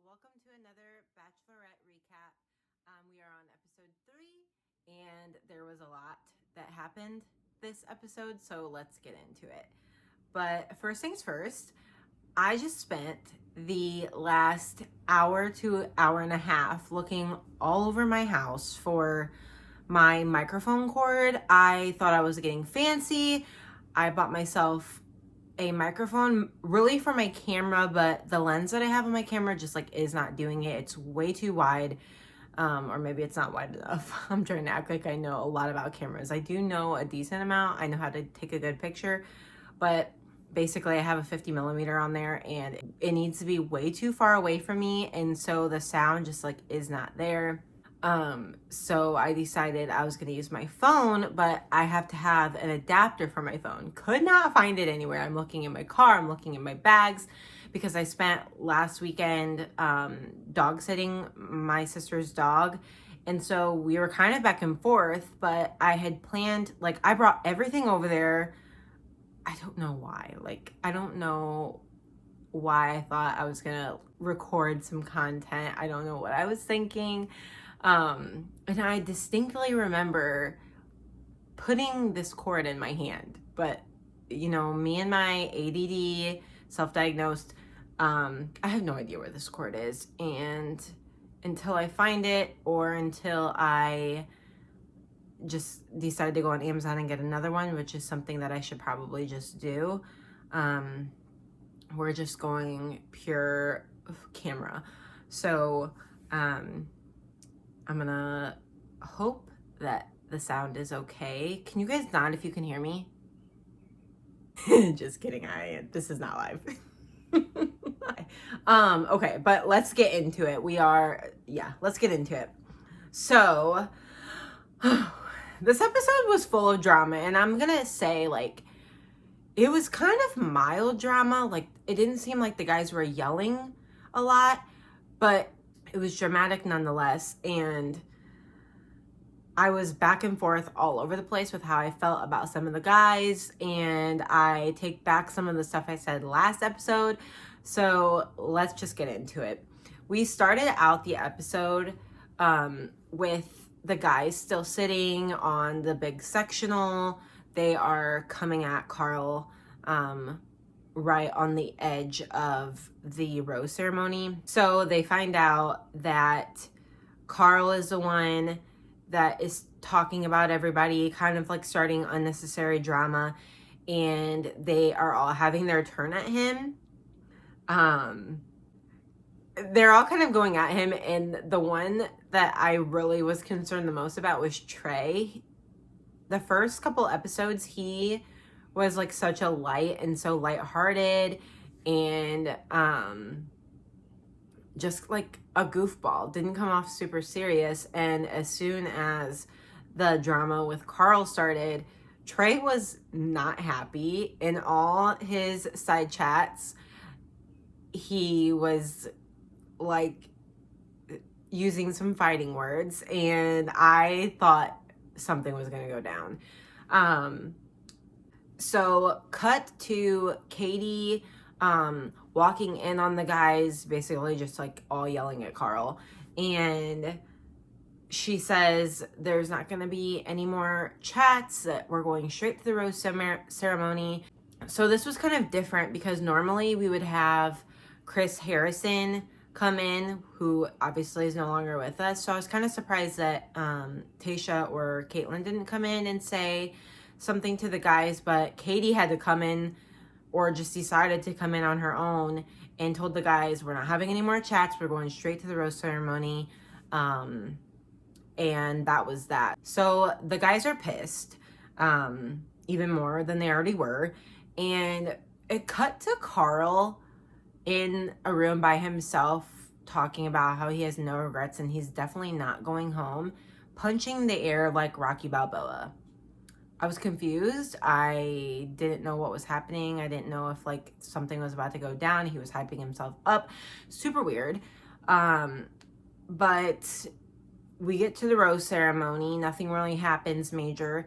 welcome to another Bachelorette recap. We are on episode 3, and there was a lot that happened this episode, so let's get into it. But first things first, I just spent the last hour to hour and a half looking all over my house for my microphone cord. I thought I was getting fancy. I bought myself a microphone really for my camera, but the lens that I have on my camera just like is not doing it. It's way too wide, or maybe it's not wide enough. I'm trying to act like I know a lot about cameras. I do know a decent amount. I know how to take a good picture, but basically I have a 50 millimeter on there and it needs to be way too far away from me, and so the sound just like is not there. So I decided I was going to use my phone, but I have to have an adapter for my phone. Could not find it anywhere. I'm looking in my car, I'm looking in my bags, because I spent last weekend dog sitting my sister's dog. And so we were kind of back and forth, but I had planned, like, I brought everything over there. I don't know why. Like, I don't know why I thought I was going to record some content. I don't know what I was thinking. And I distinctly remember putting this cord in my hand, but you know, me and my ADD, self-diagnosed, I have no idea where this cord is, and until I find it, or until I just decided to go on Amazon and get another one, which is something that I should probably just do, we're just going pure camera. So, I'm gonna hope that the sound is okay. Can you guys nod if you can hear me? Just kidding. This is not live. Okay, but let's get into it. Let's get into it. So, this episode was full of drama, and I'm gonna say, like, it was kind of mild drama. Like, it didn't seem like the guys were yelling a lot, but it was dramatic nonetheless, and I was back and forth all over the place with how I felt about some of the guys, and I take back some of the stuff I said last episode, so let's just get into it. We started out the episode with the guys still sitting on the big sectional. They are coming at Carl right on the edge of the rose ceremony. So they find out that Carl is the one that is talking about everybody, kind of like starting unnecessary drama, and they are all having their turn at him. They're all kind of going at him, and the one that I really was concerned the most about was Trey. The first couple episodes, he was like such a light and so lighthearted and just like a goofball, didn't come off super serious. And as soon as the drama with Carl started, Trey was not happy. In all his side chats, he was like using some fighting words, and I thought something was gonna go down. So cut to Katie walking in on the guys, basically just like all yelling at Carl, and she says there's not going to be any more chats, that we're going straight to the rose ceremony. So this was kind of different, because normally we would have Chris Harrison come in, who obviously is no longer with us. So I was kind of surprised that Tasha or Caitlin didn't come in and say something to the guys, but Katie had to come in, or just decided to come in on her own, and told the guys, we're not having any more chats, we're going straight to the rose ceremony. And that was that. So the guys are pissed, even more than they already were, and it cut to Carl in a room by himself, talking about how he has no regrets and he's definitely not going home, punching the air like Rocky Balboa. I was confused. I didn't know what was happening. I didn't know if like something was about to go down. He was hyping himself up. Super weird. But we get to the rose ceremony. Nothing really happens major.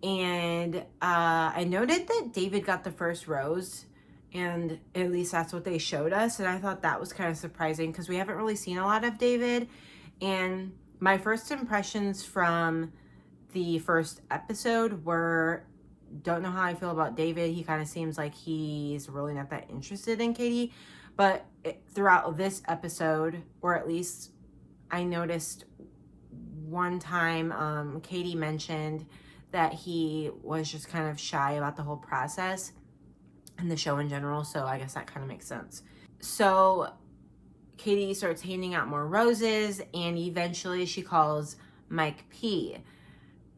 And I noted that David got the first rose, And at least that's what they showed us. And I thought that was kind of surprising because we haven't really seen a lot of David. And my first impressions from the first episode were, don't know how I feel about David. He kind of seems like he's really not that interested in Katie. But throughout this episode, or at least I noticed one time Katie mentioned that he was just kind of shy about the whole process and the show in general, so I guess that kind of makes sense. So Katie starts handing out more roses, and eventually she calls Mike P.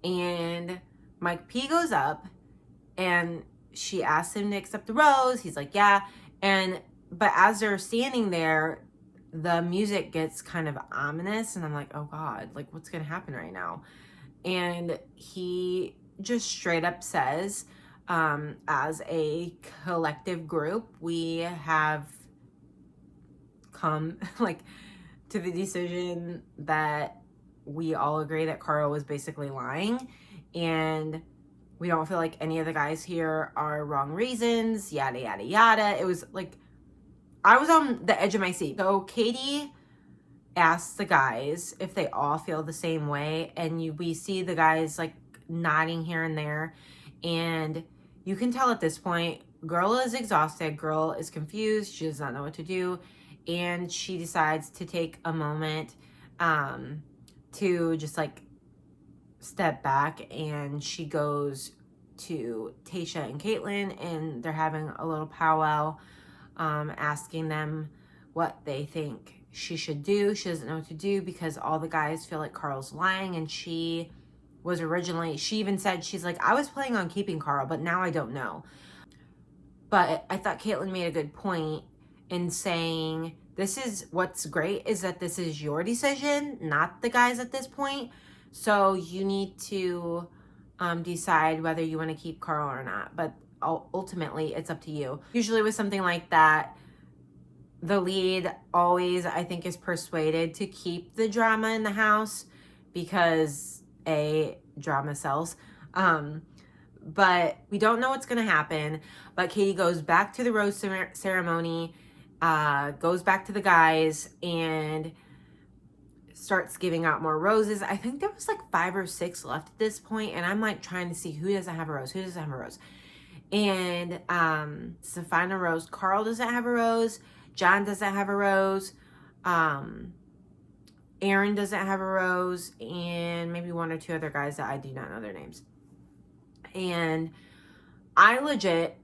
And Mike P goes up, and she asks him to accept the rose. He's like, yeah. But as they're standing there, the music gets kind of ominous, and I'm like, oh God, like what's gonna happen right now? And he just straight up says, as a collective group, we have come like to the decision that we all agree that Carl was basically lying, and we don't feel like any of the guys here are wrong reasons, yada yada yada. It was like I was on the edge of my seat. So Katie asks the guys if they all feel the same way, and we see the guys like nodding here and there, and you can tell at this point, girl is exhausted, girl is confused, she does not know what to do, and she decides to take a moment to just like step back, and she goes to Tayshia and Caitlin, and they're having a little powwow, asking them what they think she should do. She doesn't know what to do because all the guys feel like Carl's lying, and she even said, she's like, I was planning on keeping Carl, but now I don't know. But I thought Caitlin made a good point in saying, this is what's great is that this is your decision, not the guys at this point. So you need to decide whether you want to keep Carl or not. But ultimately, it's up to you. Usually with something like that, the lead always, I think, is persuaded to keep the drama in the house because drama sells. But we don't know what's going to happen. But Katie goes back to the rose ceremony, goes back to the guys, and starts giving out more roses. I think there was like 5 or 6 left at this point, and I'm like trying to see who doesn't have a rose, And it's the final rose. Carl doesn't have a rose. John doesn't have a rose. Aaron doesn't have a rose, and maybe 1 or 2 other guys that I do not know their names. And I legit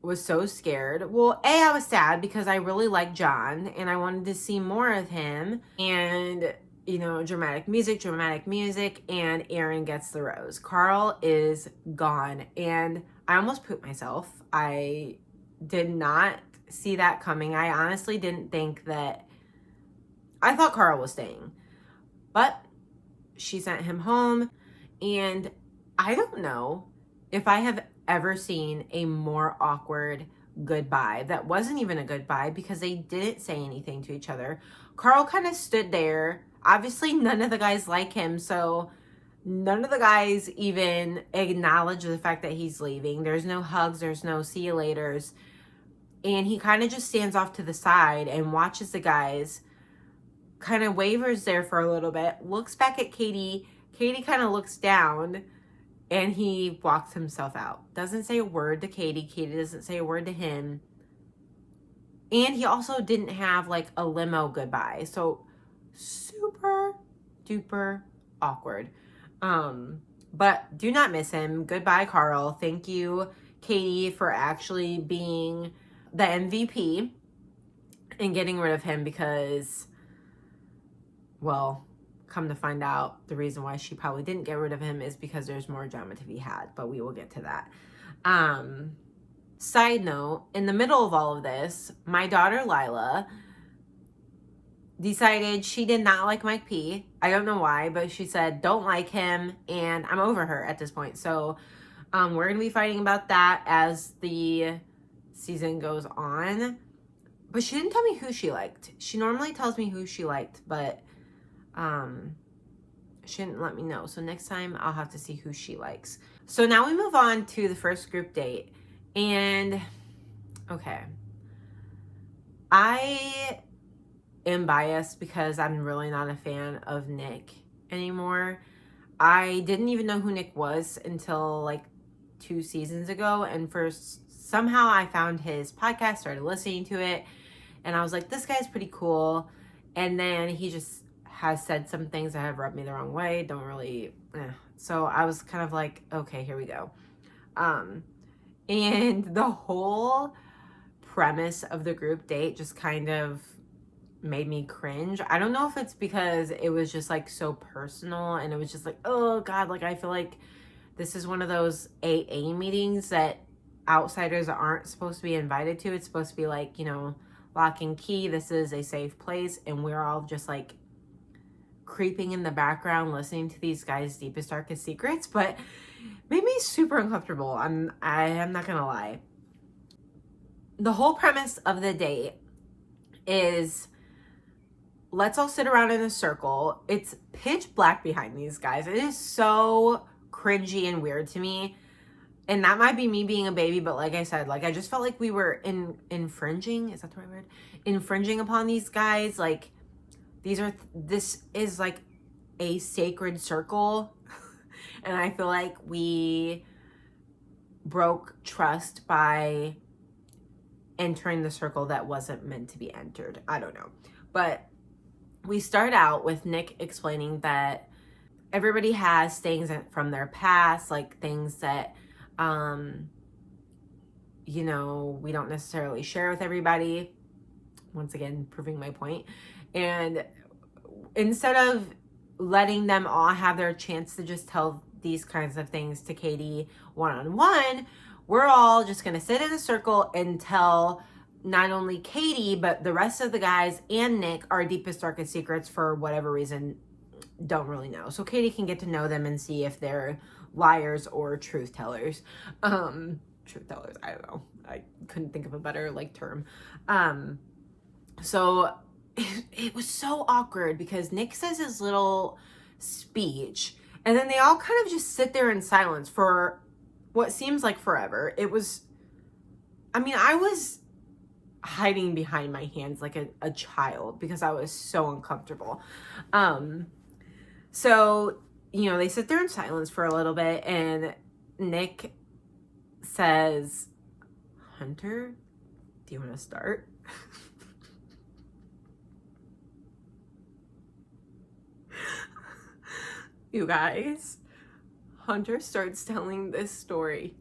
was so scared. Well, I was sad because I really liked John, and I wanted to see more of him. And, dramatic music, and Aaron gets the rose. Carl is gone, and I almost pooped myself. I did not see that coming. I honestly didn't think that... I thought Carl was staying. But she sent him home, and I don't know if I have ever seen a more awkward goodbye. That wasn't even a goodbye because they didn't say anything to each other. Carl kind of stood there. Obviously, none of the guys like him, so none of the guys even acknowledge the fact that he's leaving. There's no hugs, there's no see you laters. And he kind of just stands off to the side and watches the guys, kind of wavers there for a little bit, looks back at Katie. Katie kind of looks down, and he walks himself out. Doesn't say a word to Katie. Katie doesn't say a word to him. And he also didn't have like a limo goodbye. So super duper awkward. But do not miss him. Goodbye, Carl. Thank you, Katie, for actually being the MVP and getting rid of him because... well, come to find out, the reason why she probably didn't get rid of him is because there's more drama to be had, but we will get to that. Side note, in the middle of all of this, my daughter Lila decided she did not like Mike P. I don't know why, but she said, don't like him, and I'm over her at this point. So we're going to be fighting about that as the season goes on. But she didn't tell me who she liked. She normally tells me who she liked, but she didn't let me know. So next time I'll have to see who she likes. So now we move on to the first group date. And okay, I am biased because I'm really not a fan of Nick anymore. I didn't even know who Nick was until like 2 seasons ago, and first somehow I found his podcast, started listening to it, and I was like, this guy's pretty cool. And then he just has said some things that have rubbed me the wrong way. Don't really So I was kind of like, okay, here we go. And the whole premise of the group date just kind of made me cringe. I don't know if it's because it was just like so personal, and it was just like, oh God, like I feel like this is one of those AA meetings that outsiders aren't supposed to be invited to. It's supposed to be like, lock and key. This is a safe place. And we're all just like creeping in the background, listening to these guys' deepest, darkest secrets. But made me super uncomfortable. I'm not gonna lie. The whole premise of the date is, let's all sit around in a circle. It's pitch black behind these guys. It is so cringy and weird to me. And that might be me being a baby, but like I said, like I just felt like we were infringing. Is that the right word? Infringing upon these guys. Like this is like a sacred circle. And I feel like we broke trust by entering the circle that wasn't meant to be entered. I don't know. But we start out with Nick explaining that everybody has things from their past, like things that, we don't necessarily share with everybody. Once again, proving my point. And instead of letting them all have their chance to just tell these kinds of things to Katie one-on-one, we're all just going to sit in a circle and tell not only Katie, but the rest of the guys and Nick our deepest, darkest secrets for whatever reason. Don't really know. So Katie can get to know them and see if they're liars or truth tellers. Truth tellers, I don't know. I couldn't think of a better term. So it was so awkward because Nick says his little speech and then they all kind of just sit there in silence for what seems like forever. I was hiding behind my hands like a child because I was so uncomfortable. So, they sit there in silence for a little bit and Nick says, Hunter, do you want to start? You guys, Hunter starts telling this story.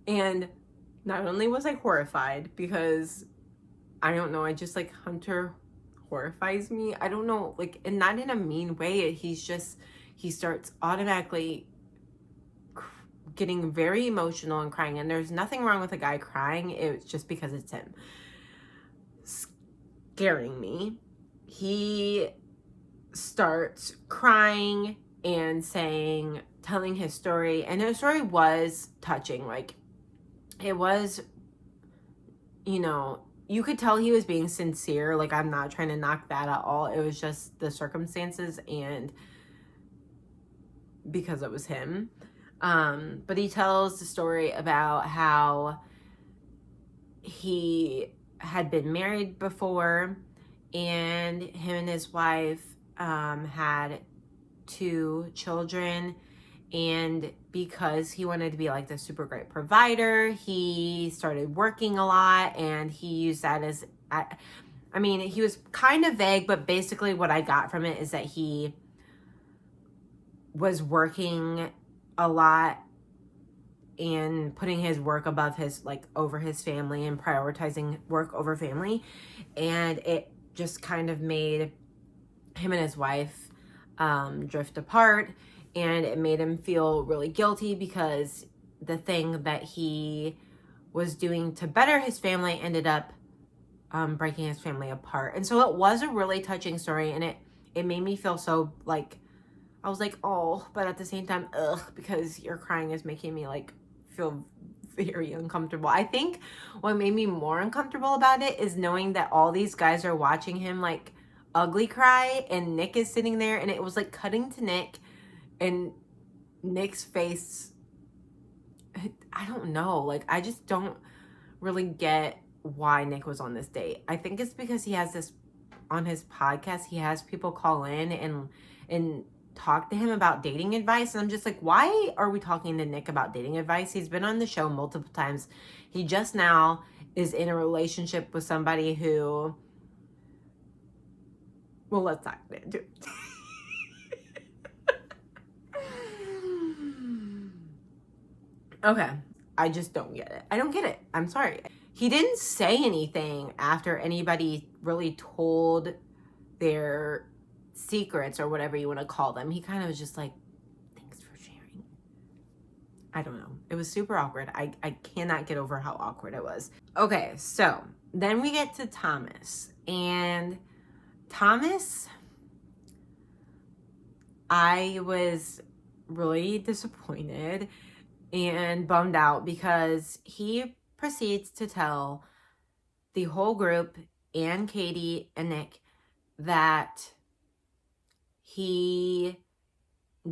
And not only was I horrified because, I don't know, Hunter horrifies me. I don't know, and not in a mean way. He starts automatically getting very emotional and crying. And there's nothing wrong with a guy crying. It's just because it's him. Scaring me. He starts crying and telling his story. And his story was touching. It was, you could tell he was being sincere. I'm not trying to knock that at all. It was just the circumstances and because it was him. But he tells the story about how he had been married before and him and his wife had 2 children. And because he wanted to be the super great provider, he started working a lot and he used that as, he was kind of vague, but basically what I got from it is that he was working a lot and putting his work above his, over his family and prioritizing work over family. And it just kind of made him and his wife drift apart. And it made him feel really guilty because the thing that he was doing to better his family ended up breaking his family apart. And so it was a really touching story. And it made me feel so I was like, oh, but at the same time, ugh, because your crying is making me feel very uncomfortable. I think what made me more uncomfortable about it is knowing that all these guys are watching him ugly cry and Nick is sitting there and it was cutting to Nick. And Nick's face, I don't know. I just don't really get why Nick was on this date. I think it's because he has this on his podcast. He has people call in and talk to him about dating advice. And I'm just like, why are we talking to Nick about dating advice? He's been on the show multiple times. He just now is in a relationship with somebody who, well, let's not get into it. Okay. I just don't get it. I don't get it. I'm sorry. He didn't say anything after anybody really told their secrets or whatever you want to call them. He kind of was just like, thanks for sharing. I don't know. It was super awkward. I cannot get over how awkward it was. Okay, so then we get to Thomas. And Thomas, I was really disappointed and bummed out because he proceeds to tell the whole group and Katie and Nick that he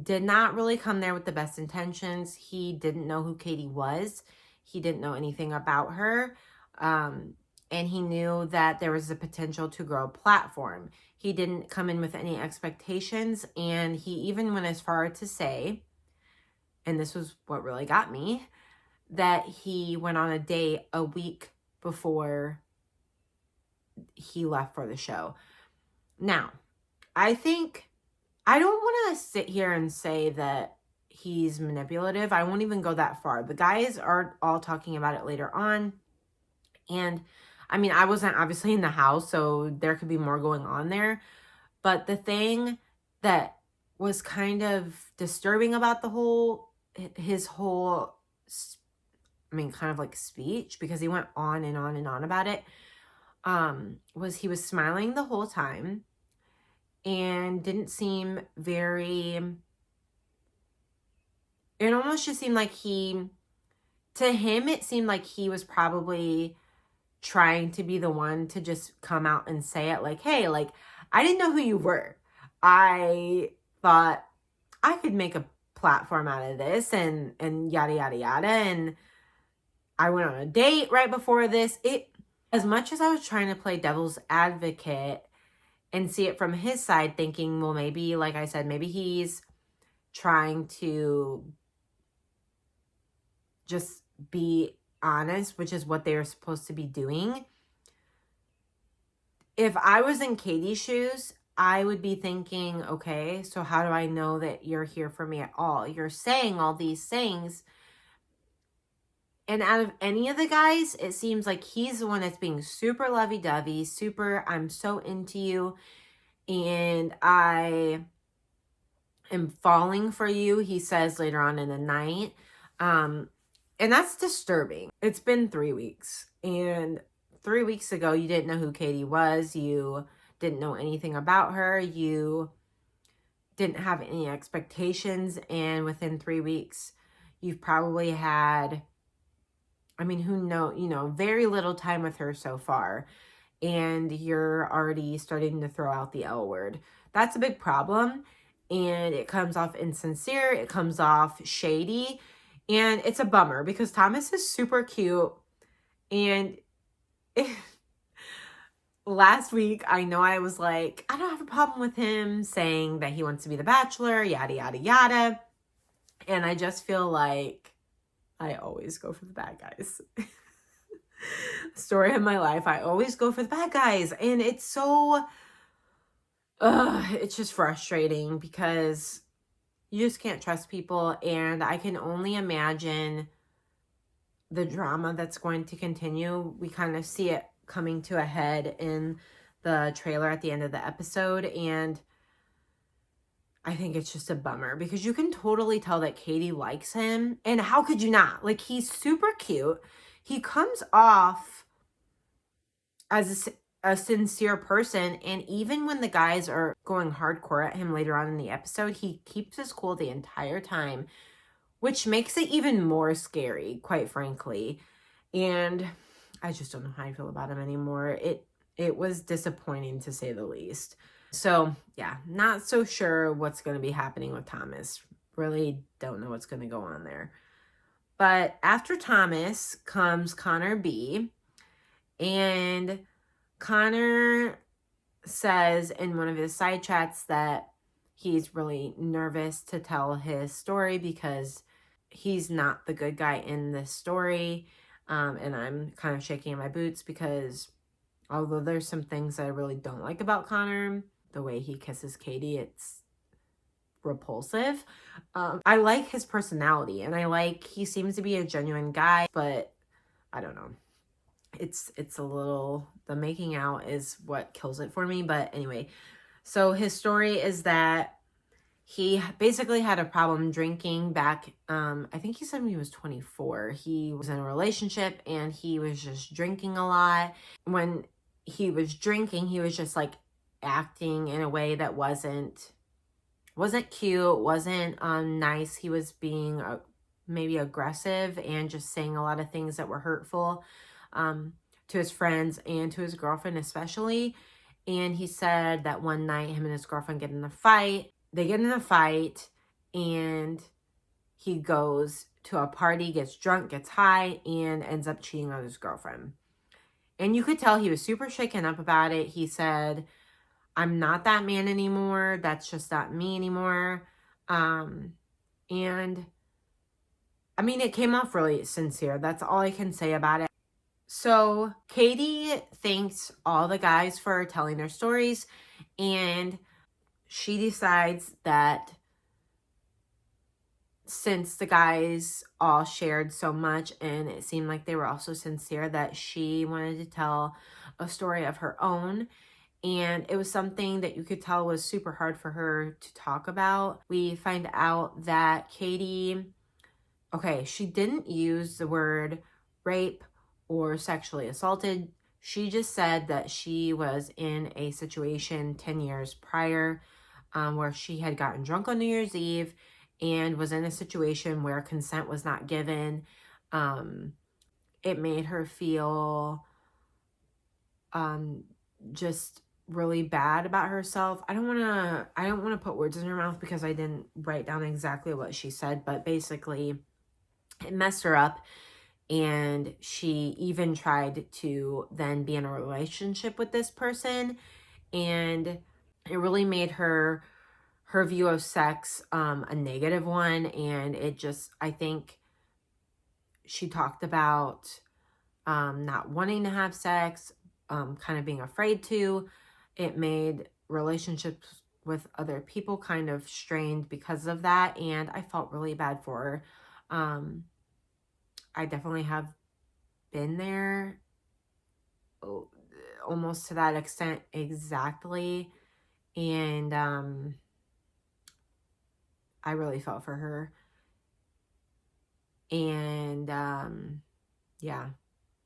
did not really come there with the best intentions. He didn't know who Katie was. He didn't know anything about her. And he knew that there was a potential to grow a platform. He didn't come in with any expectations. And he even went as far to say, and this was what really got me, that he went on a date a week before he left for the show. Now, I don't want to sit here and say that he's manipulative. I won't even go that far. The guys are all talking about it later on. And I mean, I wasn't obviously in the house, so there could be more going on there. But the thing that was kind of disturbing about his whole, I mean, kind of like speech, because he went on and on and on about it, was he was smiling the whole time and didn't seem very, it almost just seemed like to him, it seemed like he was probably trying to be the one to just come out and say it, like, hey, like, I didn't know who you were. I thought I could make a platform out of this and yada, yada, yada. And I went on a date right before this. As much as I was trying to play devil's advocate and see it from his side, thinking, well, maybe, like I said, maybe he's trying to just be honest, which is what they were supposed to be doing. If I was in Katie's shoes, I would be thinking, okay, so how do I know that you're here for me at all? You're saying all these things. And out of any of the guys, it seems like he's the one that's being super lovey-dovey, super, I'm so into you, and I am falling for you, he says later on in the night. And that's disturbing. It's been 3 weeks. And 3 weeks ago, you didn't know who Katie was. You didn't know anything about her. You didn't have any expectations. And within 3 weeks, you've probably had, I mean, very little time with her so far. And you're already starting to throw out the L word. That's a big problem. And it comes off insincere. It comes off shady. And it's a bummer because Thomas is super cute. And last week, I know I was like, I don't have a problem with him saying that he wants to be the Bachelor, yada, yada, yada. And I just feel like I always go for the bad guys. Story of my life. I always go for the bad guys. And it's so, it's just frustrating because you just can't trust people. And I can only imagine the drama that's going to continue. We kind of see it coming to a head in the trailer at the end of the episode. And I think it's just a bummer because you can totally tell that Katie likes him. And how could you not? Like, he's super cute. He comes off as a sincere person. And even when the guys are going hardcore at him later on in the episode, he keeps his cool the entire time, which makes it even more scary, quite frankly. And I just don't know how I feel about him anymore. It was disappointing, to say the least. So, yeah, not so sure what's going to be happening with Thomas. Really don't know what's going to go on there. But after Thomas comes Connor B. And Connor says in one of his side chats that he's really nervous to tell his story because he's not the good guy in this story. And I'm kind of shaking in my boots because although there's some things that I really don't like about Connor, the way he kisses Katie, it's repulsive. I like his personality and he seems to be a genuine guy, but I don't know. It's a little, the making out is what kills it for me. But anyway, so his story is that he basically had a problem drinking back, I think he said when he was 24. He was in a relationship and he was just drinking a lot. When he was drinking, he was just like acting in a way that wasn't cute, wasn't nice. He was being maybe aggressive and just saying a lot of things that were hurtful to his friends and to his girlfriend especially. And he said that one night him and his girlfriend get in a fight. They get in a fight and he goes to a party, gets drunk, gets high, and ends up cheating on his girlfriend. And you could tell he was super shaken up about it. He said, I'm not that man anymore. That's just not me anymore. And I mean, it came off really sincere. That's all I can say about it. So Katie thanks all the guys for telling their stories, and she decides that since the guys all shared so much and it seemed like they were also sincere, that she wanted to tell a story of her own. And it was something that you could tell was super hard for her to talk about. We find out that Katie, okay, she didn't use the word rape or sexually assaulted. She just said that she was in a situation 10 years prior where she had gotten drunk on New Year's Eve and was in a situation where consent was not given. It made her feel just really bad about herself. I don't want to put words in her mouth because I didn't write down exactly what she said, but basically it messed her up. And she even tried to then be in a relationship with this person, and it really made her view of sex a negative one. And it just, I think she talked about not wanting to have sex, kind of being afraid to. It made relationships with other people kind of strained because of that, and I felt really bad for her. I definitely have been there almost to that extent exactly, and I really felt for her. And yeah,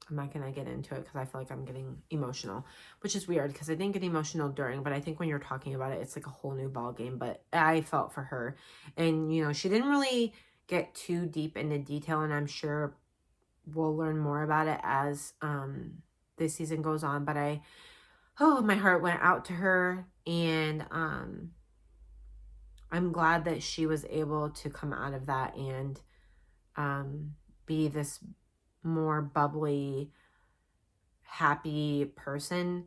I'm not gonna get into it because I feel like I'm getting emotional, which is weird because I didn't get emotional during, but I think when you're talking about it, it's like a whole new ball game. But I felt for her, and you know, she didn't really get too deep into detail, and I'm sure we'll learn more about it as this season goes on. But my heart went out to her, and I'm glad that she was able to come out of that and be this more bubbly, happy person,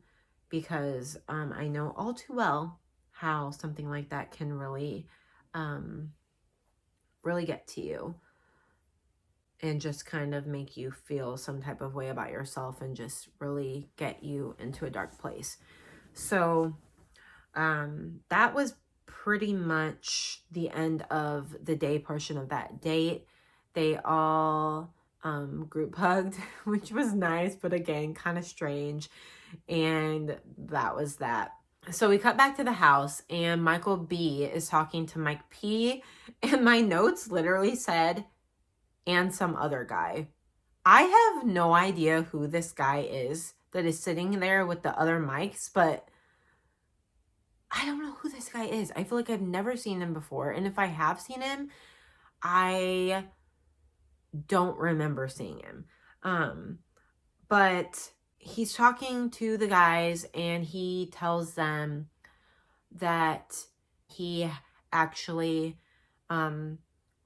because I know all too well how something like that can really really get to you and just kind of make you feel some type of way about yourself and just really get you into a dark place. So that was pretty much the end of the day portion of that date. They all group hugged, which was nice, but again, kind of strange. And that was that. So we cut back to the house, and Michael B is talking to Mike P, and my notes literally said, and some other guy. I have no idea who this guy is that is sitting there with the other mics, but I don't know who this guy is. I feel like I've never seen him before. And if I have seen him, I don't remember seeing him. But he's talking to the guys, and he tells them that he actually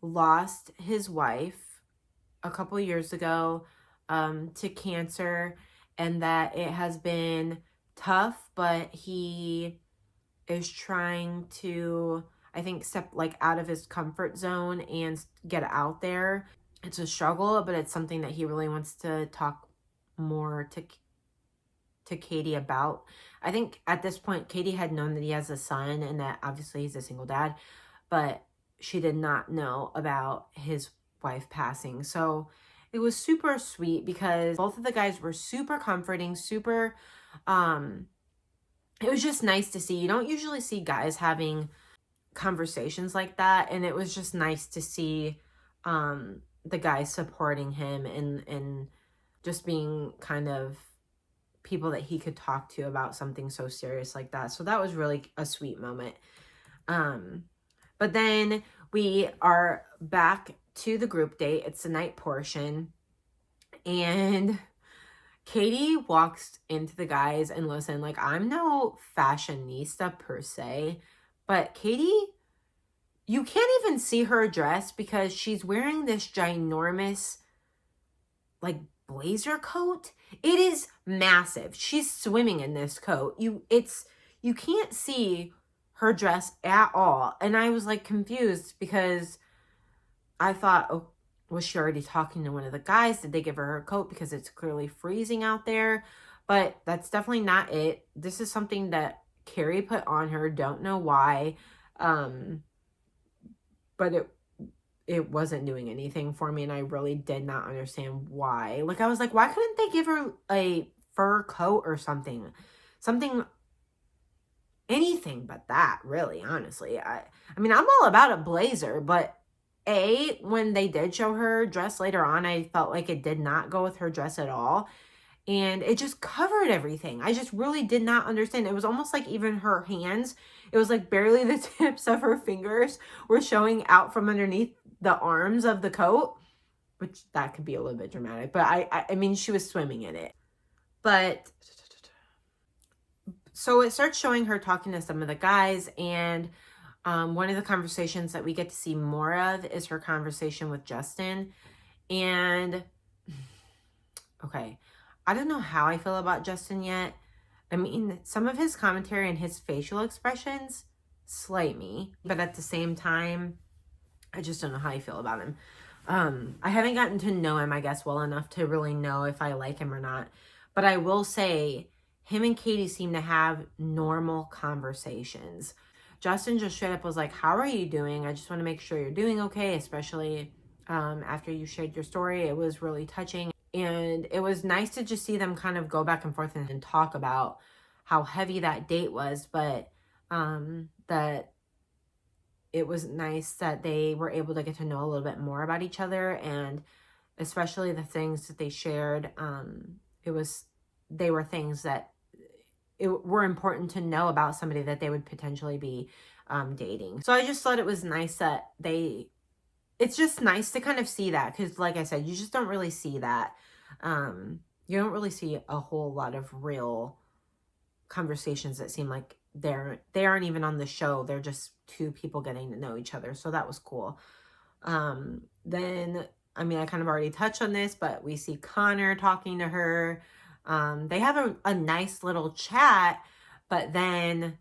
lost his wife a couple years ago to cancer, and that it has been tough, but he is trying to, I think, step like out of his comfort zone and get out there. It's a struggle, but it's something that he really wants to talk more to Katie about. I think at this point, Katie had known that he has a son and that obviously he's a single dad, but she did not know about his wife passing. So it was super sweet because both of the guys were super comforting, super, it was just nice to see. You don't usually see guys having conversations like that, and it was just nice to see the guys supporting him and just being kind of people that he could talk to about something so serious like that. So that was really a sweet moment. But then we are back to the group date. It's the night portion, and Katie walks into the guys, and listen, like, I'm no fashionista per se, but Katie, you can't even see her dress because she's wearing this ginormous, like, blazer coat. It is massive. She's swimming in this coat. You can't see her dress at all. And I was like confused because I thought, oh, was she already talking to one of the guys? Did they give her coat because it's clearly freezing out there? But that's definitely not it. This is something that Carrie put on her. Don't know why. But it wasn't doing anything for me, and I really did not understand why. Like, I was like, why couldn't they give her a fur coat or something? Anything but that, really, honestly. I mean, I'm all about a blazer, but when they did show her dress later on, I felt like it did not go with her dress at all. And it just covered everything. I just really did not understand. It was almost like even her hands, it was like barely the tips of her fingers were showing out from underneath the arms of the coat, which that could be a little bit dramatic. But I mean, she was swimming in it. But so it starts showing her talking to some of the guys, and one of the conversations that we get to see more of is her conversation with Justin. And okay, I don't know how I feel about Justin yet. I mean, some of his commentary and his facial expressions slay me, but at the same time, I just don't know how I feel about him. I haven't gotten to know him, I guess, well enough to really know if I like him or not. But I will say, him and Katie seem to have normal conversations. Justin just straight up was like, how are you doing? I just want to make sure you're doing okay, especially after you shared your story. It was really touching. And it was nice to just see them kind of go back and forth and talk about how heavy that date was. But that it was nice that they were able to get to know a little bit more about each other. And especially the things that they shared, they were things that were important to know about somebody that they would potentially be dating. So I just thought it was nice that it's just nice to kind of see that, because like I said, you just don't really see that. You don't really see a whole lot of real conversations that seem like they aren't even on the show. They're just two people getting to know each other. So that was cool. Then, I mean, I kind of already touched on this, but we see Connor talking to her. They have a nice little chat, but then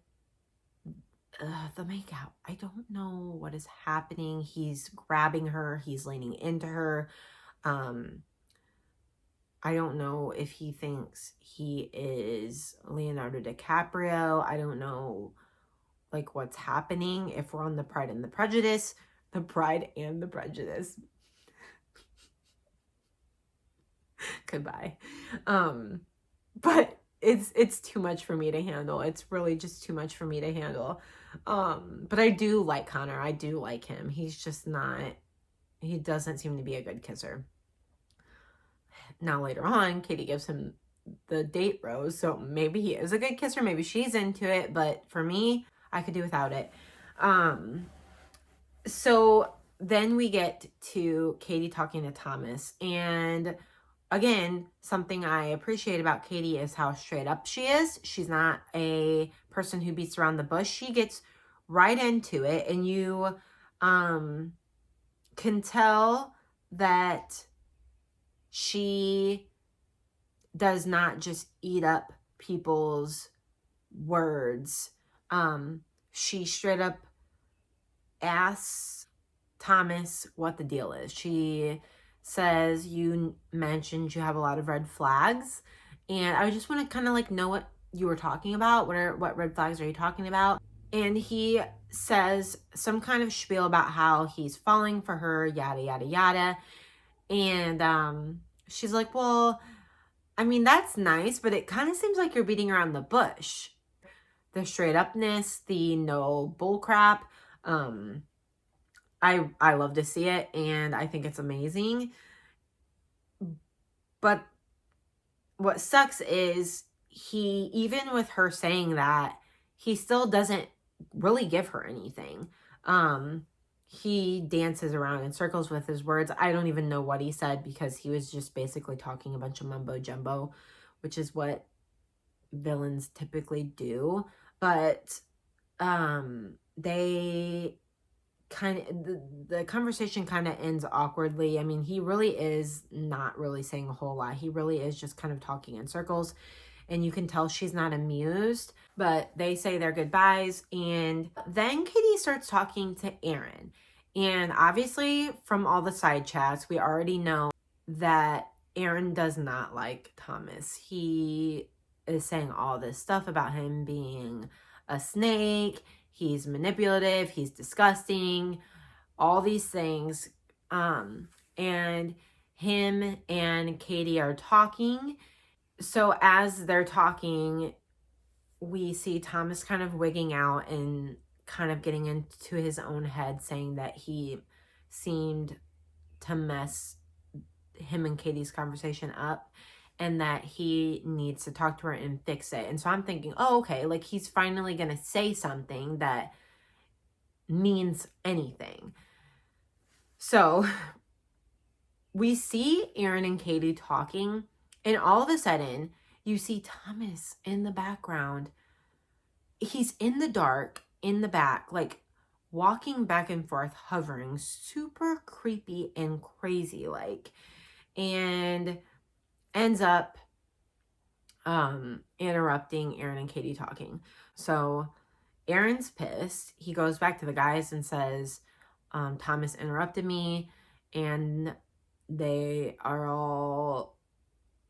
the makeout, I don't know what is happening. He's grabbing her. He's leaning into her. I don't know if he thinks he is Leonardo DiCaprio. I don't know, like, what's happening. If we're on the Pride and the Prejudice. The Pride and the Prejudice. Goodbye. But it's too much for me to handle. It's really just too much for me to handle. But I do like Connor. I do like him. He's just not, he doesn't seem to be a good kisser. Now later on, Katie gives him the date rose, so maybe he is a good kisser, maybe she's into it, but for me, I could do without it. So then we get to Katie talking to Thomas, and again, something I appreciate about Katie is how straight up she is. She's not a person who beats around the bush. She gets right into it, and you can tell that she does not just eat up people's words. She straight up asks Thomas what the deal is. She says, you mentioned you have a lot of red flags, and I just want to kind of like know what you were talking about. What red flags are you talking about? And he says some kind of spiel about how he's falling for her, yada yada yada. And she's like, well, I mean, that's nice, but it kind of seems like you're beating around the bush. The straight upness, the no bull crap. I love to see it, and I think it's amazing. But what sucks is he, even with her saying that, he still doesn't really give her anything. He dances around in circles with his words. I don't even know what he said, because he was just basically talking a bunch of mumbo jumbo, which is what villains typically do. But they kind of, the conversation kind of ends awkwardly. I mean, he really is not really saying a whole lot. He really is just kind of talking in circles, and you can tell she's not amused. But they say their goodbyes, and then Katie starts talking to Aaron. And obviously, from all the side chats, we already know that Aaron does not like Thomas. He is saying all this stuff about him being a snake. He's manipulative. He's disgusting. All these things. And him and Katie are talking. So as they're talking, we see Thomas kind of wigging out and kind of getting into his own head, saying that he seemed to mess him and Katie's conversation up, and that he needs to talk to her and fix it. And so I'm thinking, oh, okay, like he's finally going to say something that means anything. So we see Aaron and Katie talking, and all of a sudden you see Thomas in the background. He's in the dark, in the back, like walking back and forth, hovering, super creepy and crazy like, and ends up interrupting Aaron and Katie talking. So Aaron's pissed. He goes back to the guys and says, Thomas interrupted me, and they are all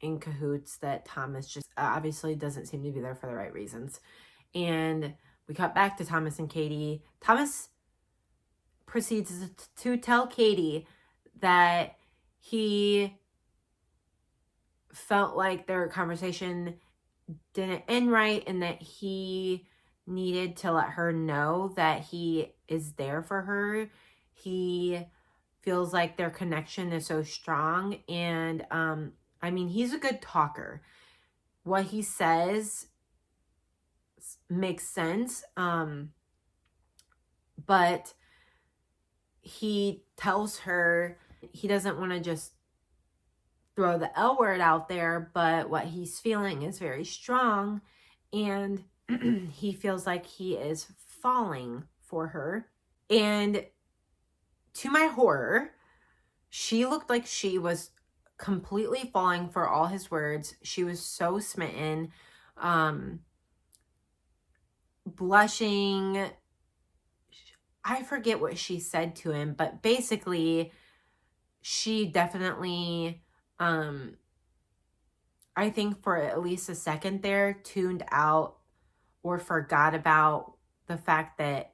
in cahoots that Thomas just obviously doesn't seem to be there for the right reasons. And we cut back to Thomas and Katie. Thomas proceeds to tell Katie that he felt like their conversation didn't end right, and that he needed to let her know that he is there for her. He feels like their connection is so strong. And I mean, he's a good talker. What he says makes sense. But he tells her he doesn't want to just throw the L word out there, but what he's feeling is very strong, and he feels like he is falling for her. And to my horror, she looked like she was completely falling for all his words. She was so smitten, blushing. I forget what she said to him, but basically she definitely, I think for at least a second there, tuned out or forgot about the fact that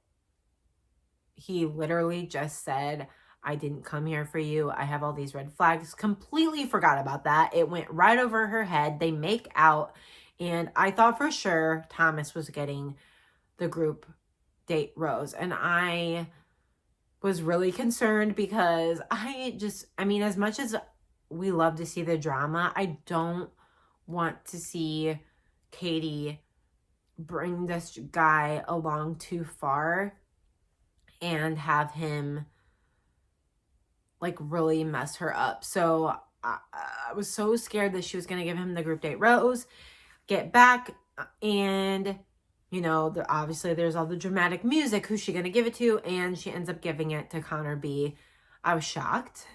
he literally just said, I didn't come here for you. I have all these red flags. Completely forgot about that. It went right over her head. They make out, and I thought for sure Thomas was getting the group date rose. And I was really concerned, because I mean, as much as we love to see the drama, I don't want to see Katie bring this guy along too far and have him like really mess her up. So I was so scared that she was going to give him the group date rose, get back, and you know, obviously there's all the dramatic music. Who's she going to give it to? And she ends up giving it to Connor B. I was shocked,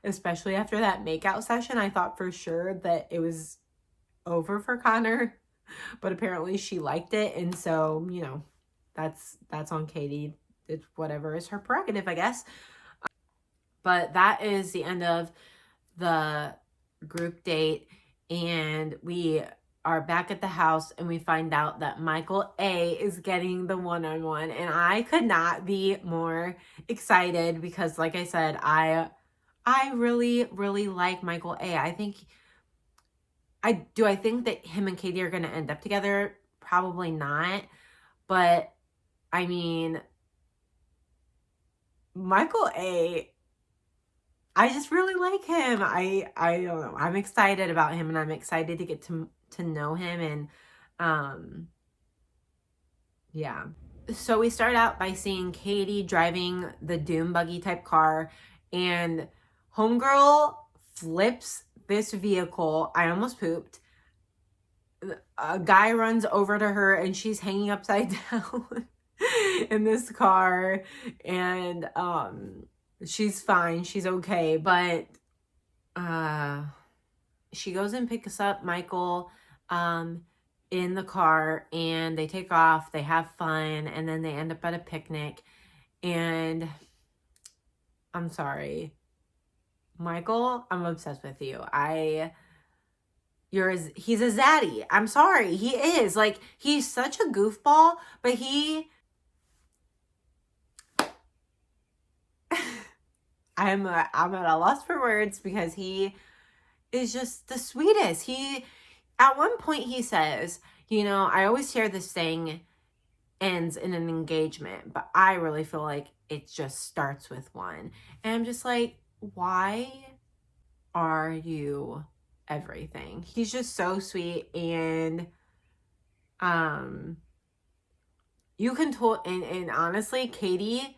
especially after that makeout session. I thought for sure that it was over for Connor, but apparently she liked it. And so, you know, that's on Katie. It's whatever is her prerogative, I guess. But that is the end of the group date. And we are back at the house and we find out that Michael A is getting the one-on-one. And I could not be more excited because, like I said, I really, really like Michael A. I think that him and Katie are going to end up together? Probably not. But, I mean, Michael A, I just really like him. I don't know. I'm excited about him, and I'm excited to get to know him. And, yeah. So we start out by seeing Katie driving the Doom buggy type car, and homegirl flips this vehicle. I almost pooped. A guy runs over to her and she's hanging upside down in this car, and she's fine, she's okay, but she goes and picks up Michael in the car, and they take off, they have fun, and then they end up at a picnic. And I'm sorry, Michael, I'm obsessed with you. He's a zaddy. I'm sorry. He is. Like, he's such a goofball, but I'm at a loss for words because he is just the sweetest. At one point he says, you know, I always hear this thing ends in an engagement, but I really feel like it just starts with one. And I'm just like, why are you everything? He's just so sweet, and you can tell, and honestly, Katie,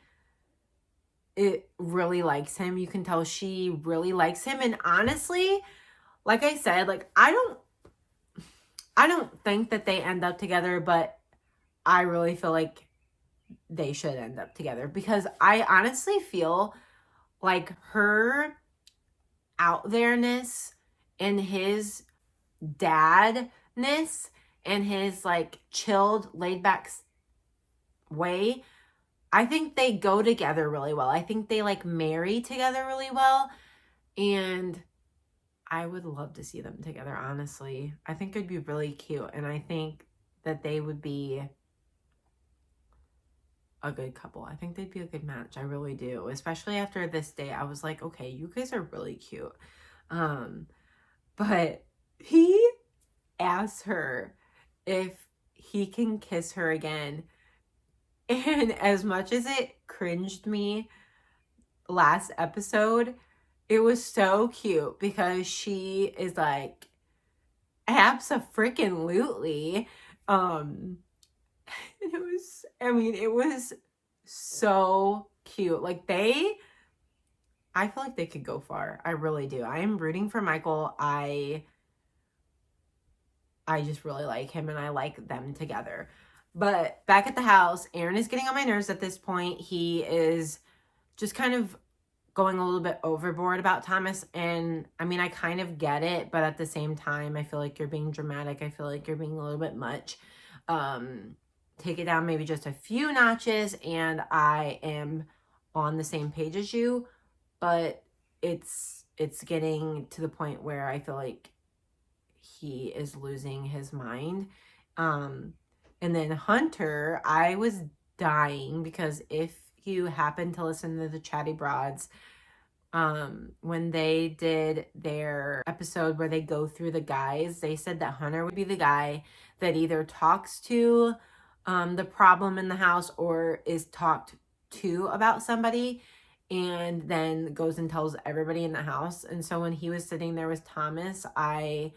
it really likes him. You can tell she really likes him. And honestly, like I said, like I don't think that they end up together, but I really feel like they should end up together, because I honestly feel like her out there-ness and his dadness and his like chilled, laid back way, I think they go together really well. I think they like marry together really well, and I would love to see them together, honestly. I think it'd be really cute, and I think that they would be a good couple. I think they'd be a good match. I really do. Especially after this day, I was like, okay, you guys are really cute. But he asks her if he can kiss her again. And as much as it cringed me last episode, it was so cute because she is like, abso-freaking-lutely. It was so cute. Like I feel like they could go far. I really do. I am rooting for Michael. I just really like him, and I like them together. But back at the house, Aaron is getting on my nerves at this point. He is just kind of going a little bit overboard about Thomas. And I mean, I kind of get it, but at the same time, I feel like you're being dramatic. I feel like you're being a little bit much. Take it down maybe just a few notches, and I am on the same page as you. But it's getting to the point where I feel like he is losing his mind. And then Hunter, I was dying because if you happen to listen to the Chatty Broads, when they did their episode where they go through the guys, they said that Hunter would be the guy that either talks to the problem in the house or is talked to about somebody, and then goes and tells everybody in the house. And so when he was sitting there with Thomas, I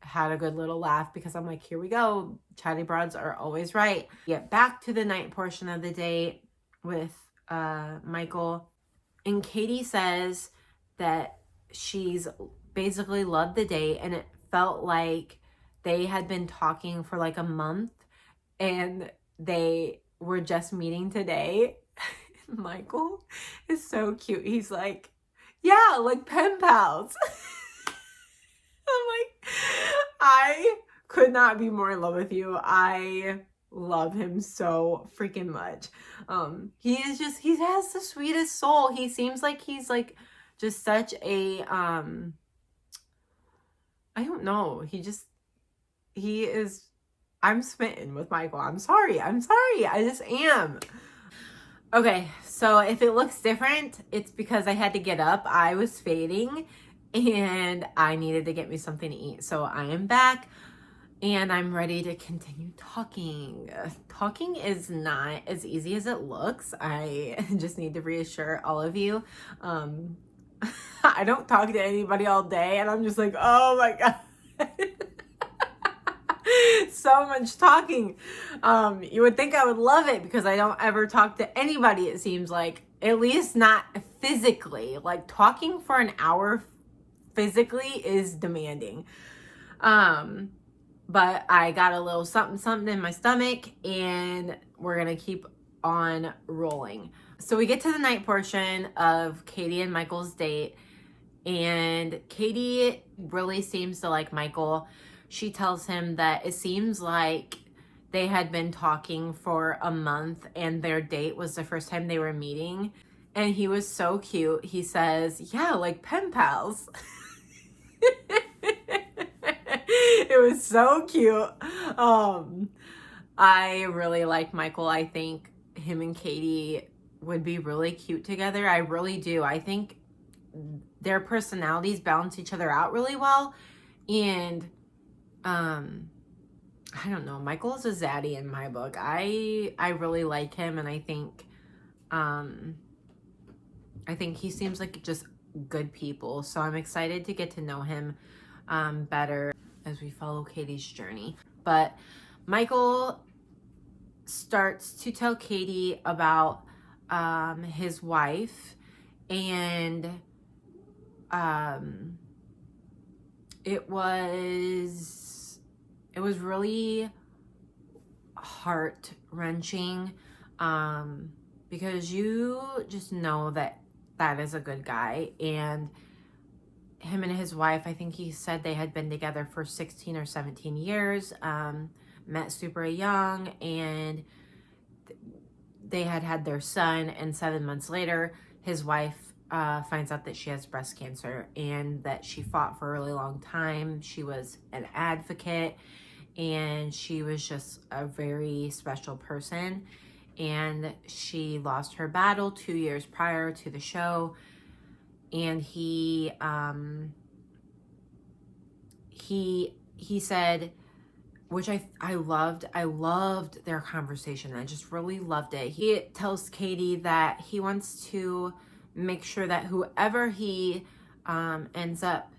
had a good little laugh because I'm like, here we go. Chatty Broads are always right. Get back to the night portion of the date with Michael. And Katie says that she's basically loved the date, and it felt like they had been talking for like a month and they were just meeting today. Michael is so cute. He's like, yeah, like pen pals. I'm like, I could not be more in love with you. I love him so freaking much. He has the sweetest soul. He seems like he's like just such a I don't know. He is, I'm smitten with Michael. I'm sorry. I just am. Okay, so if it looks different, it's because I had to get up. I was fading and I needed to get me something to eat. So I am back and I'm ready to continue talking. Talking is not as easy as it looks. I just need to reassure all of you. I don't talk to anybody all day and I'm just like, oh my God. So much talking. You would think I would love it because I don't ever talk to anybody, it seems like, at least not physically. Like talking for an hour physically is demanding. But I got a little something in my stomach and we're gonna keep on rolling. So we get to the night portion of Katie and Michael's date, and Katie really seems to like Michael. She tells him that it seems like they had been talking for a month and their date was the first time they were meeting. And he was so cute. He says, yeah, like pen pals. It was so cute. I really like Michael. I think him and Katie would be really cute together. I really do. I think their personalities balance each other out really well. And I don't know, Michael is a zaddy in my book. I really like him, and I think he seems like just good people. So I'm excited to get to know him better as we follow Katie's journey. But Michael starts to tell Katie about his wife, and it was really heart-wrenching because you just know that is a good guy. And him and his wife, I think he said they had been together for 16 or 17 years, met super young, and they had their son, and 7 months later his wife finds out that she has breast cancer and that she fought for a really long time. She was an advocate and she was just a very special person, and she lost her battle 2 years prior to the show. And he said, which I loved their conversation. I just really loved it. He tells Katie that he wants to make sure that whoever he ends up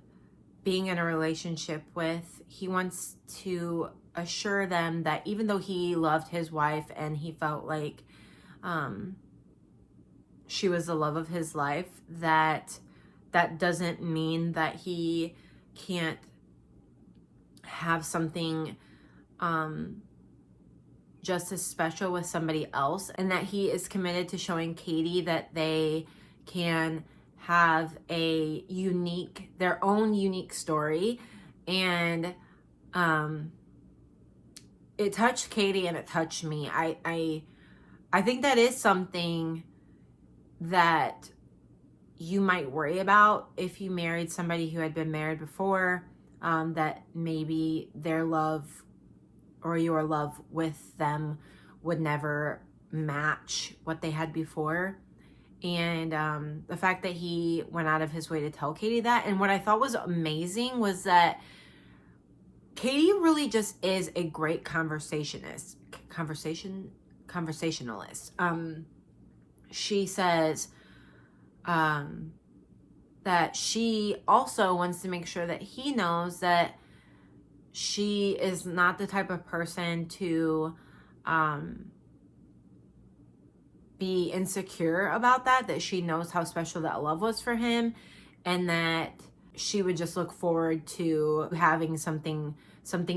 being in a relationship with, he wants to assure them that even though he loved his wife and he felt like she was the love of his life, that doesn't mean that he can't have something just as special with somebody else, and that he is committed to showing Katie that they can have their own unique story. And it touched Katie and it touched me. I think that is something that you might worry about if you married somebody who had been married before, that maybe their love or your love with them would never match what they had before. And the fact that he went out of his way to tell Katie that. And what I thought was amazing was that Katie really just is a great conversationalist. She says that she also wants to make sure that he knows that she is not the type of person to be insecure about that she knows how special that love was for him, and that she would just look forward to having something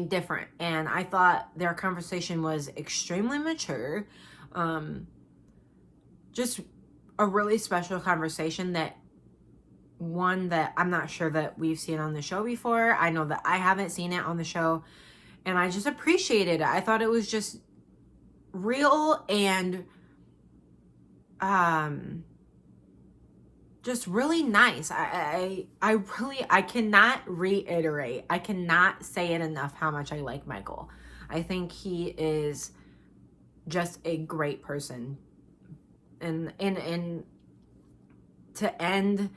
different. And I thought their conversation was extremely mature, just a really special conversation that one that I'm not sure that we've seen on the show before. I know that I haven't seen it on the show, and I just appreciated it. I thought it was just real and just really nice. I cannot reiterate, I cannot say it enough how much I like Michael. I think he is just a great person. And to end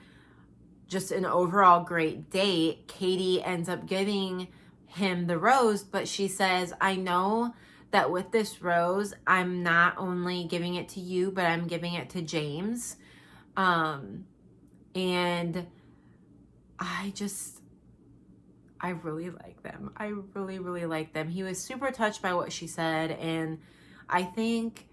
just an overall great date, Katie ends up giving him the rose, but she says, I know that with this rose, I'm not only giving it to you, but I'm giving it to James. And I really like them. I really, really like them. He was super touched by what she said, and I think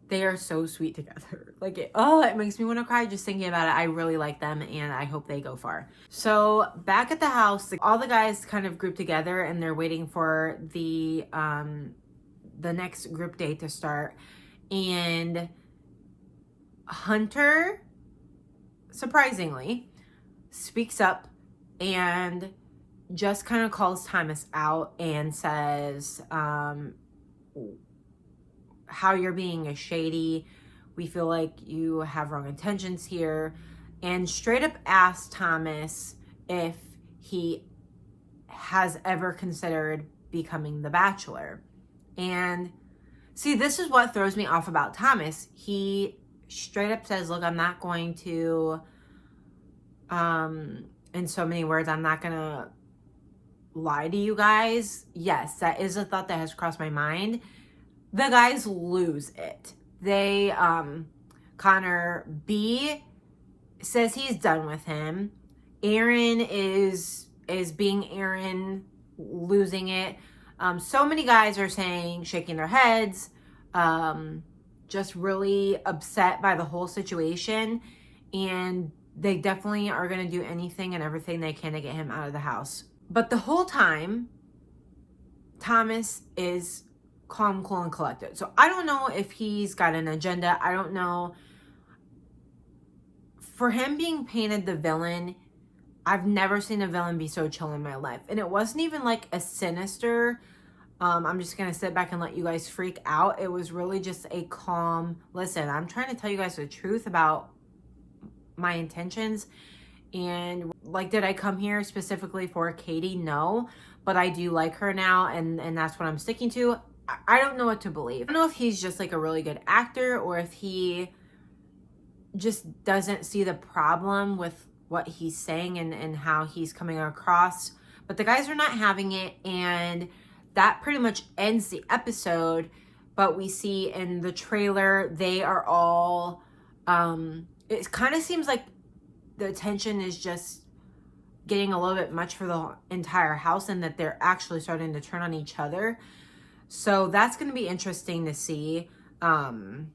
they are so sweet together. Like, it makes me want to cry just thinking about it. I really like them, and I hope they go far. So back at the house, all the guys kind of group together, and they're waiting for the next group date to start. And Hunter, surprisingly, speaks up and just kind of calls Thomas out and says, how you're being a shady. We feel like you have wrong intentions here. And straight up asked Thomas if he has ever considered becoming the Bachelor. And see, this is what throws me off about Thomas. He straight up says, look, I'm not going to, in so many words, I'm not going to lie to you guys. Yes, that is a thought that has crossed my mind. The guys lose it. They, Connor B says he's done with him. Aaron is being Aaron, losing it. So many guys are saying, shaking their heads, just really upset by the whole situation. And they definitely are going to do anything and everything they can to get him out of the house. But the whole time, Thomas is calm, cool, and collected. So I don't know if he's got an agenda. I don't know. For him being painted the villain, I've never seen a villain be so chill in my life. And it wasn't even like a sinister, I'm just going to sit back and let you guys freak out. It was really just a calm, listen, I'm trying to tell you guys the truth about my intentions. And like, did I come here specifically for Katie? No, but I do like her now. And that's what I'm sticking to. I don't know what to believe. I don't know if he's just like a really good actor or if he just doesn't see the problem with what he's saying and how he's coming across. But the guys are not having it, and that pretty much ends the episode. But we see in the trailer, they are all, it kind of seems like the tension is just getting a little bit much for the entire house and that they're actually starting to turn on each other. So that's going to be interesting to see. And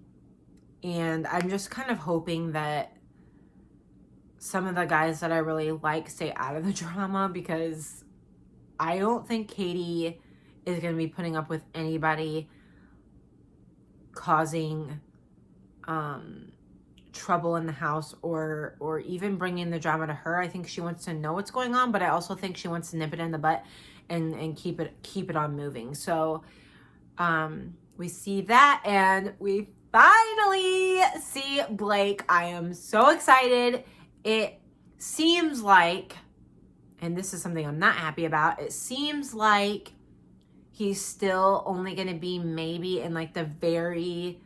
I'm just kind of hoping that some of the guys that I really like stay out of the drama, because I don't think Katie is going to be putting up with anybody causing trouble in the house or even bringing the drama to her. I think she wants to know what's going on, but I also think she wants to nip it in the butt and keep it on moving. So we see that, and we finally see Blake. I am so excited. It seems like, and this is something I'm not happy about, it seems like he's still only going to be maybe in like the very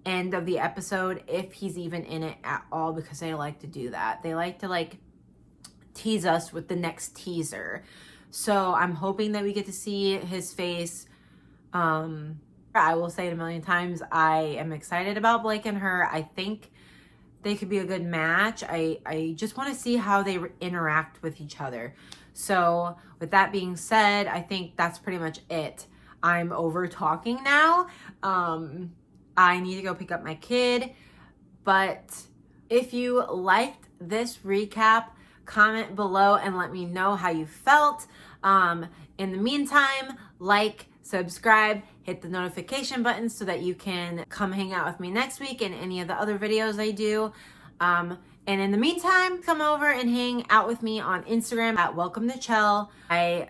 end of the episode, if he's even in it at all, because they like to do that. They like to like tease us with the next teaser. So I'm hoping that we get to see his face. I will say it a million times, I am excited about Blake and her. I think they could be a good match. I just want to see how they interact with each other. So with that being said, I think that's pretty much it. I'm over talking now. I need to go pick up my kid. But if you liked this recap, comment below and let me know how you felt. In the meantime, like, subscribe, hit the notification button so that you can come hang out with me next week and any of the other videos I do. And in the meantime, come over and hang out with me on Instagram at Welcome to Chell. I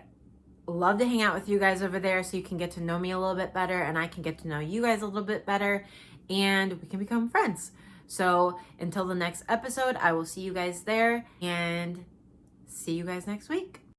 love to hang out with you guys over there so you can get to know me a little bit better and I can get to know you guys a little bit better and we can become friends. So until the next episode, I will see you guys there and see you guys next week.